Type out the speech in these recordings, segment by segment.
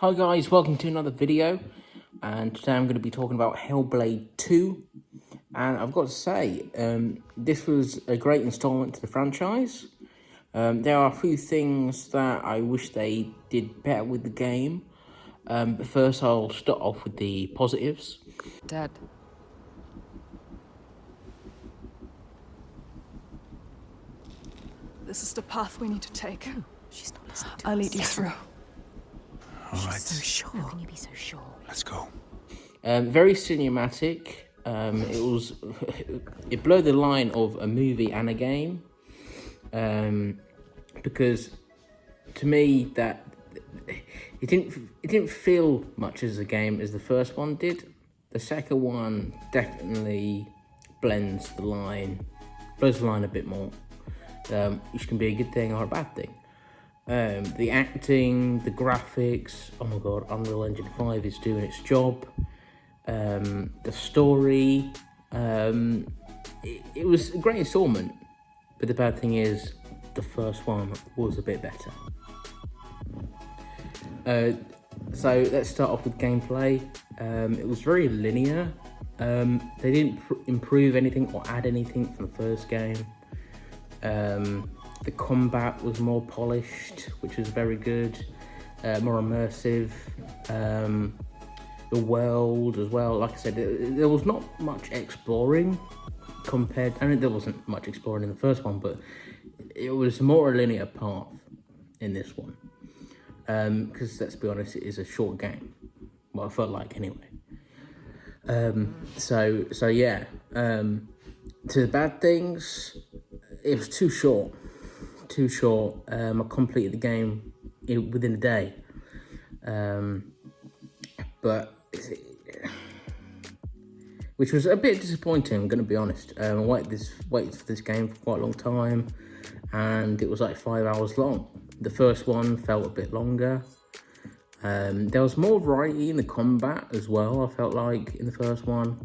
Hi guys, welcome to another video, and today I'm going to be talking about Hellblade 2, and I've got to say, this was a great installment to the franchise. There are a few things that I wish they did better with the game, but first I'll start off with the positives. Dad. This is the path we need to take. She's not listening to us. I'll lead you through. All right. So sure. How can you be so sure? Let's go. Very cinematic. It blurred the line of a movie and a game. Because to me that it didn't feel much as a game as the first one did. The second one definitely blurs the line a bit more, which can be a good thing or a bad thing. The acting, the graphics, oh my god, Unreal Engine 5 is doing its job. The story, it was a great installment, but the bad thing is the first one was a bit better. So let's start off with gameplay. It was very linear. They didn't improve anything or add anything from the first game. The combat was more polished, which was very good, more immersive. The world as well, like I said, there was not much exploring compared, I mean, there wasn't much exploring in the first one, but it was more a linear path in this one. Because let's be honest, it is a short game. Well, I felt like anyway. So yeah. To the bad things, it was too short. I completed the game within a day. But which was a bit disappointing, I'm going to be honest. I waited for this game for quite a long time, and it was like 5 hours long. The first one felt a bit longer. There was more variety in the combat as well, I felt like, in the first one.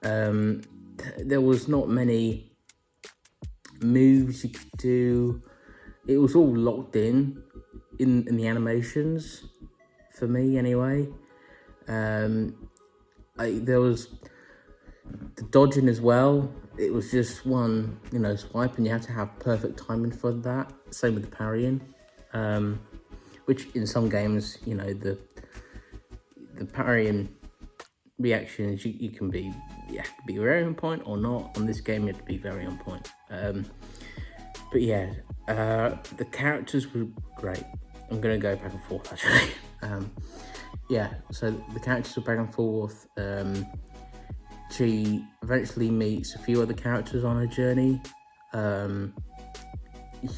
There was not many moves you could do. It was all locked in the animations, for me anyway. There was the dodging as well. It was just one, swipe, and you have to have perfect timing for that. Same with the parrying, which in some games, the parrying reactions, you can be very on point or not. On this game, you have to be very on point. But yeah, the characters were great. I'm gonna go back and forth actually. Yeah, so the characters were back and forth. She eventually meets a few other characters on her journey.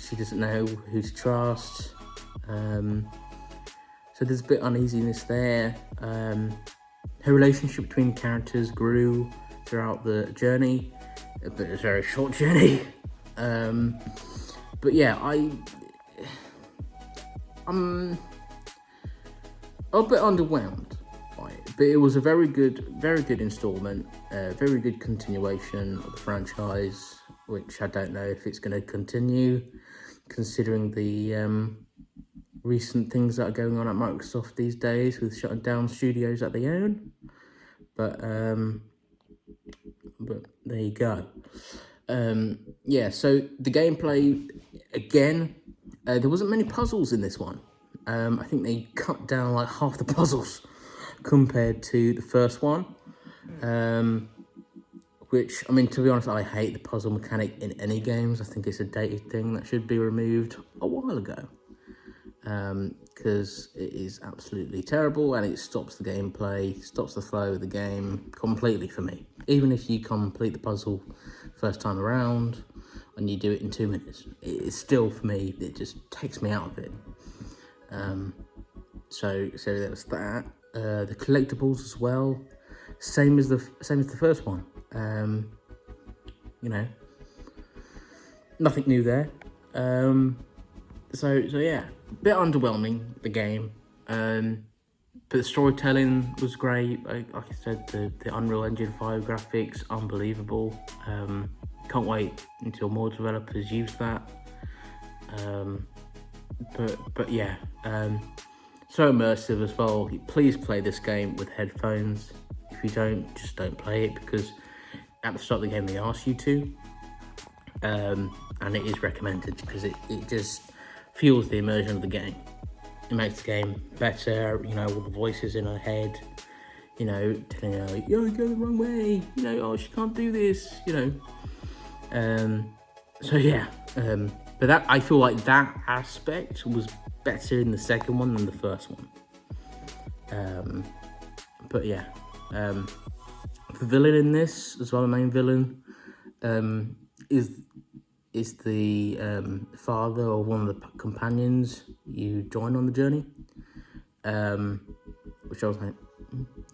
She doesn't know who to trust. So there's a bit of uneasiness there. Her relationship between the characters grew throughout the journey, but it was a very short journey. But yeah, I'm a bit underwhelmed by it, but it was a very good installment, very good continuation of the franchise, which I don't know if it's going to continue, considering the recent things that are going on at Microsoft these days with shutting down studios that they own. But there you go. Yeah, so the gameplay, again, there wasn't many puzzles in this one. I think they cut down like half the puzzles compared to the first one. Which, I mean, to be honest, I hate the puzzle mechanic in any games. I think it's a dated thing that should be removed a while ago. Because it is absolutely terrible, and it stops the gameplay, stops the flow of the game completely for me. Even if you complete the puzzle first time around and you do it in 2 minutes, it's still, for me, it just takes me out of it. So there was that. The collectibles as well, same as the first one. Nothing new there. So yeah, a bit underwhelming, the game. But the storytelling was great. Like I said, the Unreal Engine 5 graphics, unbelievable. Can't wait until more developers use that. But yeah, so immersive as well. Please play this game with headphones. If you don't, just don't play it, because at the start of the game they ask you to. And it is recommended because it just fuels the immersion of the game. It makes the game better, you know, all the voices in her head, you know, telling her, like, you're going the wrong way, you know, oh, she can't do this, you know. So yeah, but that, I feel like that aspect was better in the second one than the first one. But yeah, the villain in this as well, the main villain, is the father or one of the companions you join on the journey, which I was like,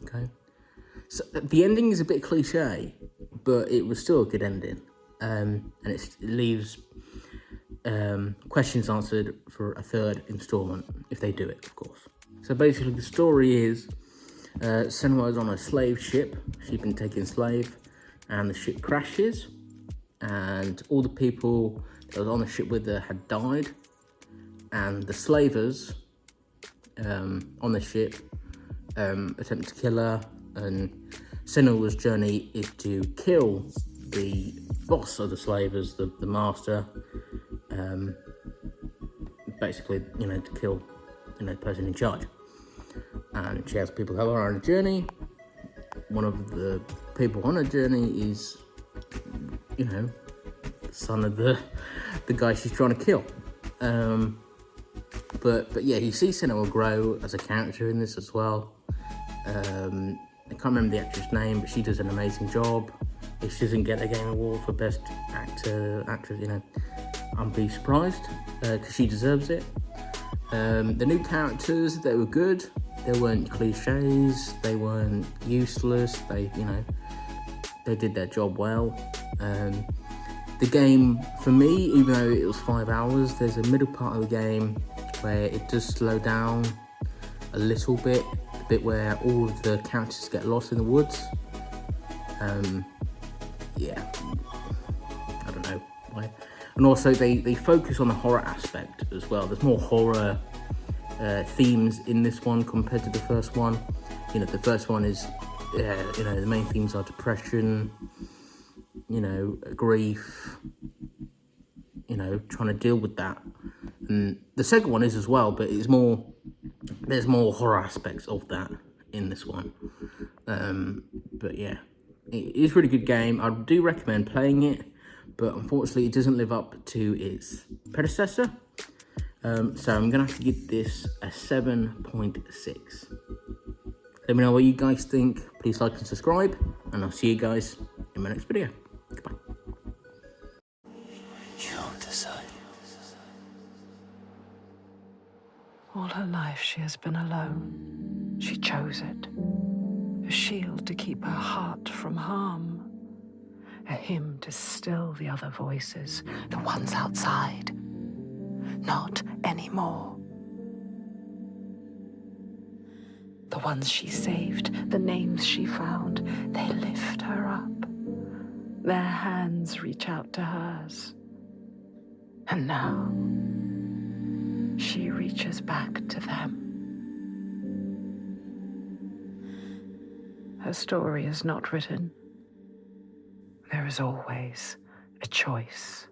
okay. So the ending is a bit cliche, but it was still a good ending, and it leaves questions answered for a third installment, if they do it, of course. So basically the story is, Senua is on a slave ship. She's been taken slave, and the ship crashes, and all the people that was on the ship with her had died, and the slavers on the ship attempt to kill her, and Senua's journey is to kill the boss of the slavers, the master, basically, you know, to kill, you know, the person in charge. And she has people help her on a journey. One of the people on her journey is, you know, the son of the guy she's trying to kill. But yeah, you see Senua grow as a character in this as well. I can't remember the actress name, but she does an amazing job. If she doesn't get a Game Award for Best Actress, you know, I'll be surprised, because she deserves it. The new characters, they were good. They weren't cliches. They weren't useless. They, you know, they did their job well. The game, for me, even though it was 5 hours, there's a middle part of the game where it does slow down a little bit, the bit where all of the characters get lost in the woods. Yeah, I don't know why. And also they focus on the horror aspect as well. There's more horror themes in this one compared to the first one. You know, the first one is, you know, the main themes are depression, you know, grief, you know, trying to deal with that. And the second one is as well, but it's more, there's more horror aspects of that in this one. But yeah, it is a really good game. I do recommend playing it, but unfortunately it doesn't live up to its predecessor. So I'm gonna have to give this a 7.6. Let me know what you guys think. Please like and subscribe, and I'll see you guys in my next video. Goodbye. You'll decide. All her life she has been alone. She chose it. A shield to keep her heart from harm. A hymn to still the other voices, the ones outside. Not anymore. The ones she saved, the names she found, they lift her up. Their hands reach out to hers. And now, she reaches back to them. Her story is not written. There is always a choice.